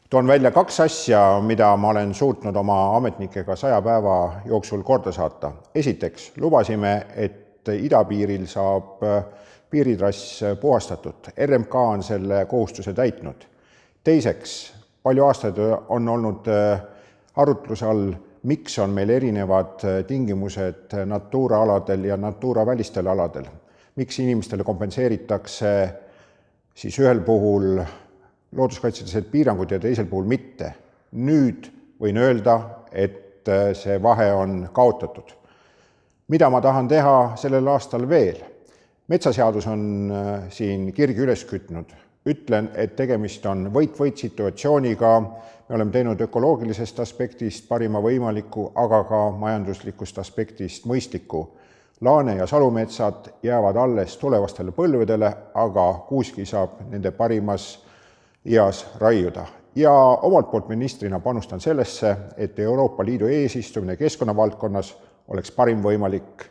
Toon välja 2 asja, mida ma olen suutnud oma ametnikega 100 päeva jooksul korda saata. Esiteks, lubasime, et idapiiril saab piiritrass puhastatud. RMK on selle kohustuse täitnud. Teiseks, palju aastaid on olnud arutluse all, miks on meil erinevad tingimused Natura aladel ja Natura välistel aladel. Miks inimestele kompenseeritakse siis ühel puhul looduskaitselised piirangud ja teisel puhul mitte. Nüüd võin öelda, et see vahe on kaotatud. Mida ma tahan teha sellel aastal veel? Metsaseadus on siin kirgi üles kütnud. Ütlen, et tegemist on võit-võit situatsiooniga. Me oleme teinud ökoloogilisest aspektist parima võimaliku, aga ka majanduslikust aspektist mõistliku. Laane- ja salumetsad jäävad alles tulevastele põlvedele, aga kuuski saab nende parimas eas raiuda. Ja omalt poolt ministrina panustan sellesse, et Euroopa Liidu eesistumine keskkonnavaldkonnas oleks parim võimalik